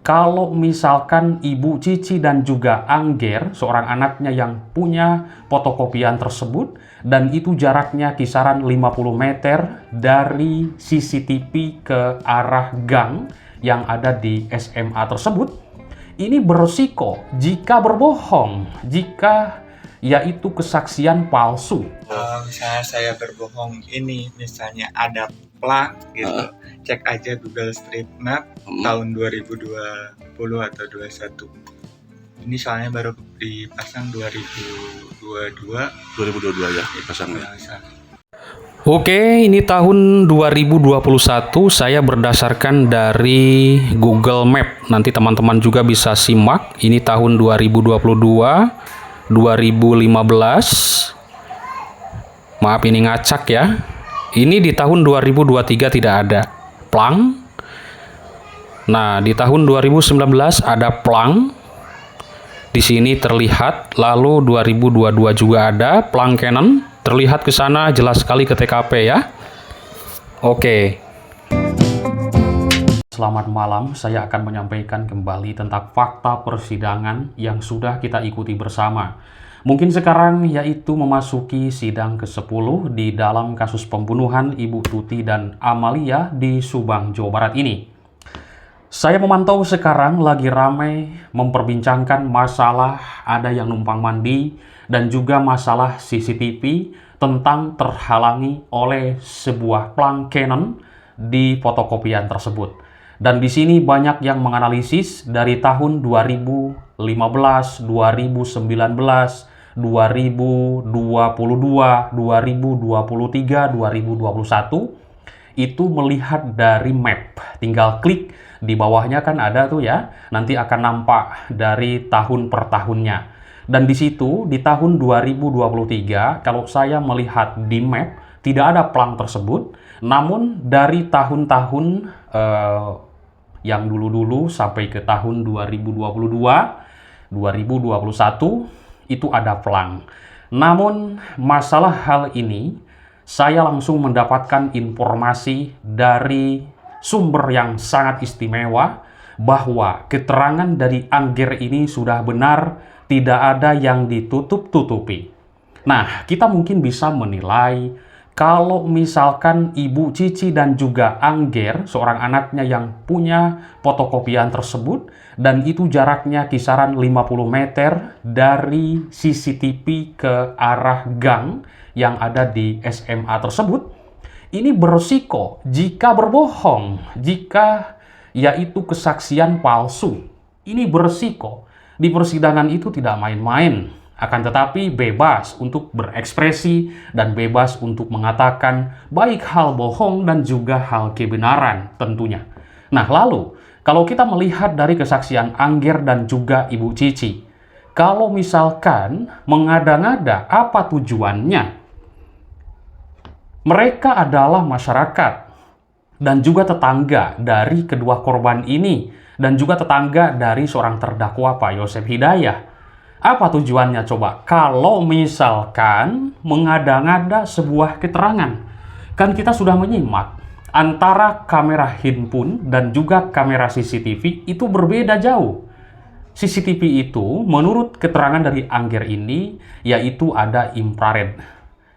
kalau misalkan Ibu Cici dan juga Angger, seorang anaknya yang punya fotokopian tersebut, dan itu jaraknya kisaran 50 meter dari CCTV ke arah gang yang ada di SMA tersebut, ini beresiko jika berbohong, jika yaitu kesaksian palsu. Misalnya saya berbohong ini, misalnya ada plat gitu, cek aja Google Street Map tahun 2020 atau 21. Ini soalnya baru dipasang 2022 ya dipasang. Oke, ini tahun 2021 saya berdasarkan dari Google Map. Nanti teman-teman juga bisa simak. Ini tahun 2022, 2015. Maaf ini ngacak ya. Ini di tahun 2023 tidak ada plang. Nah, di tahun 2019 ada plang. Di sini terlihat. Lalu 2022 juga ada plang Canon. Terlihat ke sana jelas sekali ke TKP ya. Oke. Selamat malam, saya akan menyampaikan kembali tentang fakta persidangan yang sudah kita ikuti bersama. Mungkin sekarang yaitu memasuki sidang ke-10 di dalam kasus pembunuhan Ibu Tuti dan Amalia di Subang, Jawa Barat ini. Saya memantau sekarang lagi ramai memperbincangkan masalah ada yang numpang mandi dan juga masalah CCTV tentang terhalangi oleh sebuah plang Canon di fotokopian tersebut. Dan di sini banyak yang menganalisis dari tahun 2015, 2019, 2022, 2023, 2021 itu melihat dari map. Tinggal klik di bawahnya kan ada tuh ya. Nanti akan nampak dari tahun per tahunnya. Dan di situ di tahun 2023 kalau saya melihat di map tidak ada plang tersebut. Namun dari tahun-tahun yang dulu-dulu sampai ke tahun 2022, 2021 itu ada plang. Namun masalah hal ini saya langsung mendapatkan informasi dari sumber yang sangat istimewa bahwa keterangan dari Angger ini sudah benar, tidak ada yang ditutup-tutupi. Nah, kita mungkin bisa menilai kalau misalkan Ibu Cici dan juga Angger, seorang anaknya yang punya fotokopian tersebut, dan itu jaraknya kisaran 50 meter dari CCTV ke arah gang yang ada di SMA tersebut, ini beresiko jika berbohong, jika yaitu kesaksian palsu. Ini beresiko. Di persidangan itu tidak main-main, akan tetapi bebas untuk berekspresi dan bebas untuk mengatakan baik hal bohong dan juga hal kebenaran tentunya. Nah, lalu kalau kita melihat dari kesaksian Angger dan juga Ibu Cici, kalau misalkan mengada-ngada apa tujuannya? Mereka adalah masyarakat dan juga tetangga dari kedua korban ini dan juga tetangga dari seorang terdakwa Pak Yosef Hidayah. Apa tujuannya coba? Kalau misalkan mengada-ngada sebuah keterangan, kan kita sudah menyimak antara kamera handphone dan juga kamera CCTV itu berbeda jauh. CCTV itu menurut keterangan dari Angger ini yaitu ada infrared.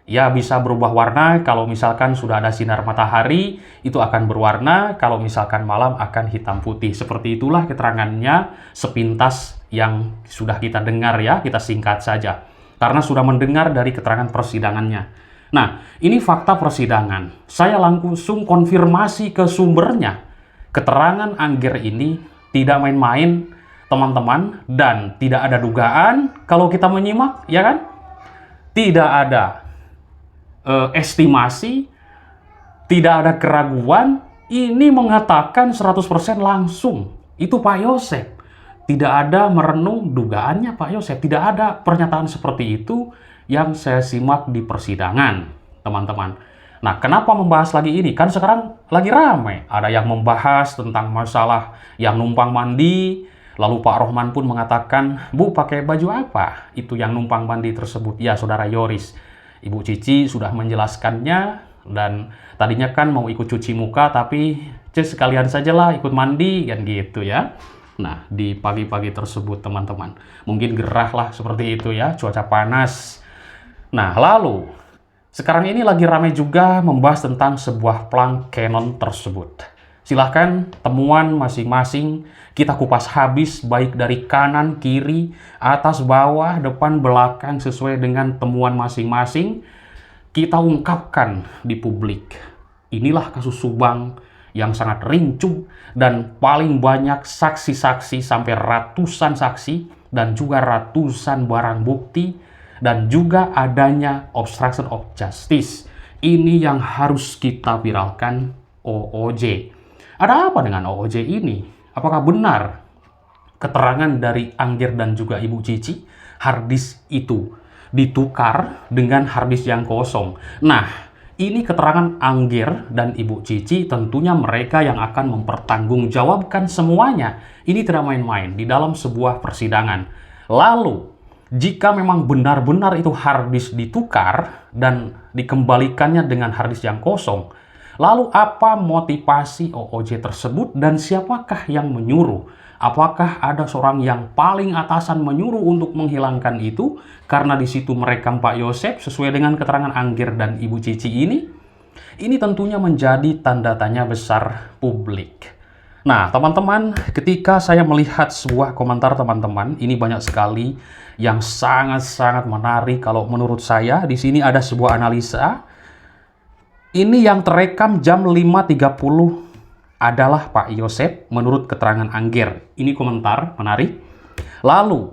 Ya, bisa berubah warna. Kalau misalkan sudah ada sinar matahari, itu akan berwarna. Kalau misalkan malam akan hitam putih. Seperti itulah keterangannya sepintas yang sudah kita dengar ya. Kita singkat saja. Karena sudah mendengar dari keterangan persidangannya. Nah, ini fakta persidangan. Saya langsung konfirmasi ke sumbernya. Keterangan Angger ini tidak main-main, teman-teman. Dan tidak ada dugaan. Kalau kita menyimak, ya kan? Tidak ada estimasi, tidak ada keraguan, ini mengatakan 100% langsung. Itu Pak Yosef. Tidak ada merenung dugaannya Pak Yosef. Tidak ada pernyataan seperti itu yang saya simak di persidangan, teman-teman. Nah, kenapa membahas lagi ini? Kan sekarang lagi ramai. Ada yang membahas tentang masalah yang numpang mandi. Lalu Pak Rohman pun mengatakan, Bu, pakai baju apa? Itu yang numpang mandi tersebut. Ya, Saudara Yoris. Ibu Cici sudah menjelaskannya dan tadinya kan mau ikut cuci muka tapi sekalian sajalah ikut mandi kan gitu ya. Nah, di pagi-pagi tersebut teman-teman, mungkin gerah lah seperti itu ya, cuaca panas. Nah, lalu sekarang ini lagi ramai juga membahas tentang sebuah plang Canon tersebut. Silahkan temuan masing-masing kita kupas habis, baik dari kanan, kiri, atas, bawah, depan, belakang, sesuai dengan temuan masing-masing. Kita ungkapkan di publik. Inilah kasus Subang yang sangat rincu dan paling banyak saksi-saksi sampai ratusan saksi dan juga ratusan barang bukti dan juga adanya obstruction of justice. Ini yang harus kita viralkan OOJ. Ada apa dengan OOJ ini? Apakah benar keterangan dari Angger dan juga Ibu Cici, harddisk itu ditukar dengan harddisk yang kosong? Nah, ini keterangan Angger dan Ibu Cici, tentunya mereka yang akan mempertanggungjawabkan semuanya. Ini tidak main-main di dalam sebuah persidangan. Lalu, jika memang benar-benar itu harddisk ditukar dan dikembalikannya dengan harddisk yang kosong, lalu apa motivasi OOJ tersebut dan siapakah yang menyuruh? Apakah ada seorang yang paling atasan menyuruh untuk menghilangkan itu? Karena di situ merekam Pak Yosep sesuai dengan keterangan Angger dan Ibu Cici ini. Ini tentunya menjadi tanda tanya besar publik. Nah, teman-teman, ketika saya melihat sebuah komentar teman-teman, ini banyak sekali yang sangat-sangat menarik kalau menurut saya. Di sini ada sebuah analisa. Ini yang terekam jam 5.30 adalah Pak Yosep menurut keterangan Angger. Ini komentar menarik. Lalu,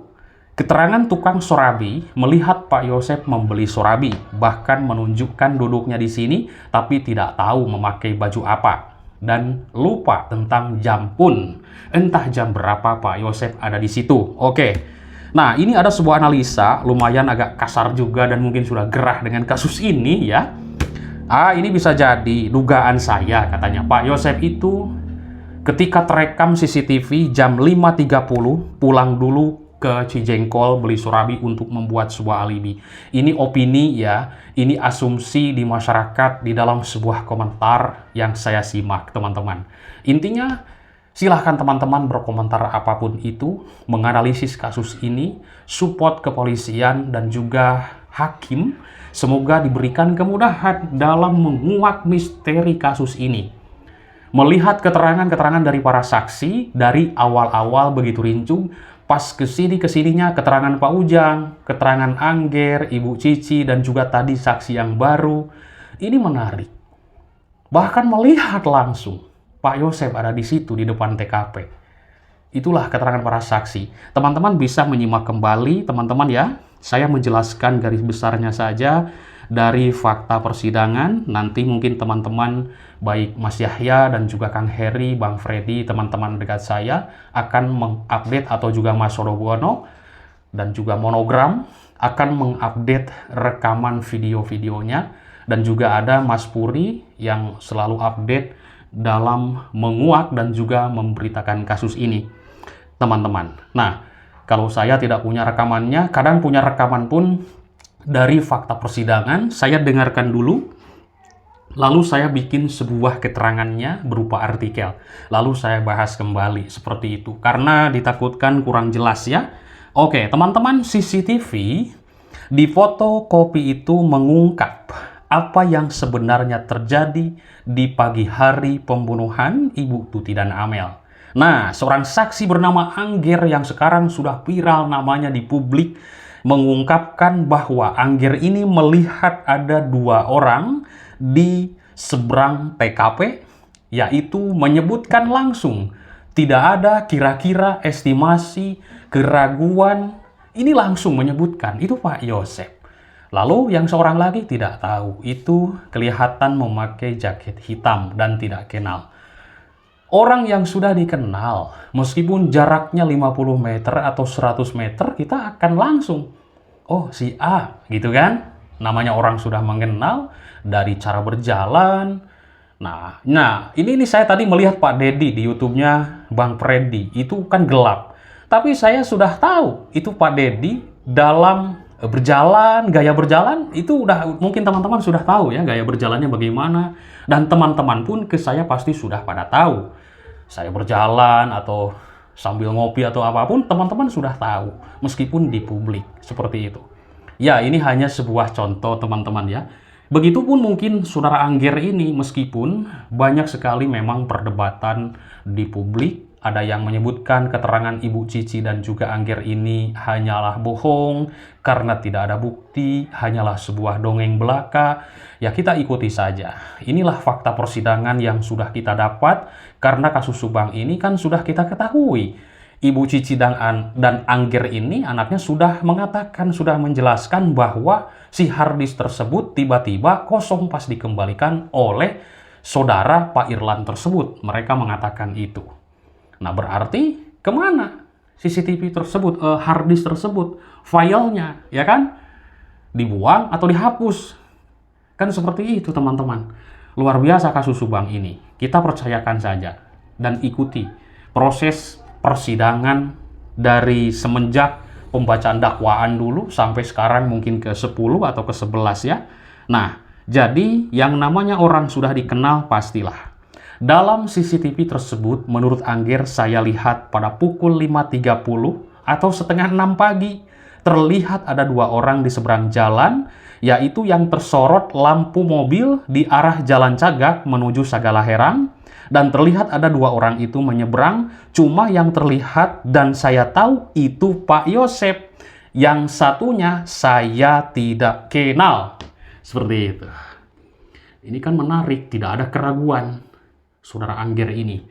keterangan tukang sorabi melihat Pak Yosep membeli sorabi, bahkan menunjukkan duduknya di sini, tapi tidak tahu memakai baju apa. Dan lupa tentang jam pun. Entah jam berapa Pak Yosep ada di situ. Oke. Nah, ini ada sebuah analisa, lumayan agak kasar juga dan mungkin sudah gerah dengan kasus ini ya. Ini bisa jadi dugaan saya, katanya Pak Yosep itu ketika terekam CCTV jam 5.30 pulang dulu ke Cijengkol beli sorabi untuk membuat sebuah alibi. Ini opini ya, ini asumsi di masyarakat di dalam sebuah komentar yang saya simak teman-teman. Intinya silahkan teman-teman berkomentar apapun itu, menganalisis kasus ini, support kepolisian dan juga hakim. Semoga diberikan kemudahan dalam menguak misteri kasus ini. Melihat keterangan-keterangan dari para saksi dari awal-awal begitu rincu, pas kesininya keterangan Pak Ujang, keterangan Angger, Ibu Cici, dan juga tadi saksi yang baru. Ini menarik. Bahkan melihat langsung Pak Yosep ada di situ di depan TKP. Itulah keterangan para saksi. Teman-teman bisa menyimak kembali, teman-teman ya. Saya menjelaskan garis besarnya saja dari fakta persidangan. Nanti mungkin teman-teman, baik Mas Yahya dan juga Kang Heri, Bang Freddy, teman-teman dekat saya akan mengupdate, atau juga Mas Sorobono dan juga Monogram akan mengupdate rekaman video-videonya. Dan juga ada Mas Puri yang selalu update dalam menguak dan juga memberitakan kasus ini, teman-teman. Nah, kalau saya tidak punya rekamannya, kadang punya rekaman pun dari fakta persidangan, saya dengarkan dulu, lalu saya bikin sebuah keterangannya berupa artikel. Lalu saya bahas kembali seperti itu, karena ditakutkan kurang jelas ya. Oke, teman-teman, CCTV di fotokopi itu mengungkap apa yang sebenarnya terjadi di pagi hari pembunuhan Ibu Tuti dan Amel. Nah, seorang saksi bernama Angger yang sekarang sudah viral namanya di publik mengungkapkan bahwa Angger ini melihat ada 2 orang di seberang TKP, yaitu menyebutkan langsung, tidak ada kira-kira estimasi, keraguan, ini langsung menyebutkan, itu Pak Yosep. Lalu yang seorang lagi tidak tahu, itu kelihatan memakai jaket hitam dan tidak kenal. Orang yang sudah dikenal, meskipun jaraknya 50 meter atau 100 meter, kita akan langsung, oh si A, gitu kan? Namanya orang sudah mengenal dari cara berjalan. Nah, ini saya tadi melihat Pak Dedi di YouTube-nya Bang Freddy, itu kan gelap. Tapi saya sudah tahu, itu Pak Dedi dalam berjalan, gaya berjalan, itu udah mungkin teman-teman sudah tahu ya, gaya berjalannya bagaimana. Dan teman-teman pun ke saya pasti sudah pada tahu. Saya berjalan atau sambil ngopi atau apapun, teman-teman sudah tahu, meskipun di publik, seperti itu. Ya, ini hanya sebuah contoh teman-teman ya. Begitupun mungkin saudara Angger ini, meskipun banyak sekali memang perdebatan di publik, ada yang menyebutkan keterangan Ibu Cici dan juga Angger ini hanyalah bohong, karena tidak ada bukti, hanyalah sebuah dongeng belaka. Ya kita ikuti saja. Inilah fakta persidangan yang sudah kita dapat, karena kasus Subang ini kan sudah kita ketahui. Ibu Cici dan Angger ini anaknya sudah mengatakan, sudah menjelaskan bahwa si harddisk tersebut tiba-tiba kosong pas dikembalikan oleh saudara Pak Irlan tersebut. Mereka mengatakan itu. Nah berarti kemana CCTV tersebut, harddisk tersebut, filenya, ya kan? Dibuang atau dihapus? Kan seperti itu teman-teman. Luar biasa kasus Subang ini. Kita percayakan saja dan ikuti proses persidangan dari semenjak pembacaan dakwaan dulu sampai sekarang mungkin ke 10 atau ke 11 ya. Nah, jadi yang namanya orang sudah dikenal pastilah. Dalam CCTV tersebut, menurut Angger, saya lihat pada pukul 5.30 atau setengah 6 pagi, terlihat ada 2 orang di seberang jalan, yaitu yang tersorot lampu mobil di arah Jalan Cagak menuju Sagalaherang, dan terlihat ada 2 orang itu menyeberang, cuma yang terlihat dan saya tahu itu Pak Yosep, yang satunya saya tidak kenal. Seperti itu. Ini kan menarik, tidak ada keraguan. Saudara Angger ini,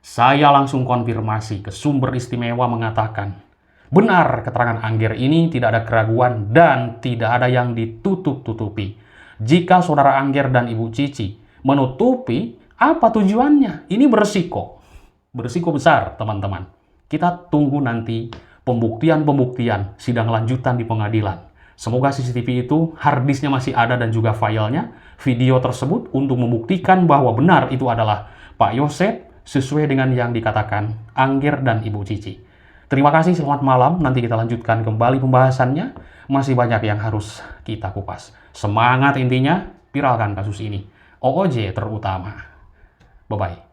saya langsung konfirmasi ke sumber istimewa mengatakan, benar keterangan Angger ini tidak ada keraguan dan tidak ada yang ditutup-tutupi. Jika saudara Angger dan Ibu Cici menutupi, apa tujuannya? Ini beresiko besar teman-teman. Kita tunggu nanti pembuktian sidang lanjutan di pengadilan. Semoga CCTV itu harddisknya masih ada dan juga filenya, video tersebut untuk membuktikan bahwa benar itu adalah Pak Yosep sesuai dengan yang dikatakan Angger dan Ibu Cici. Terima kasih, selamat malam. Nanti kita lanjutkan kembali pembahasannya. Masih banyak yang harus kita kupas. Semangat intinya, viralkan kasus ini. OOJ terutama. Bye-bye.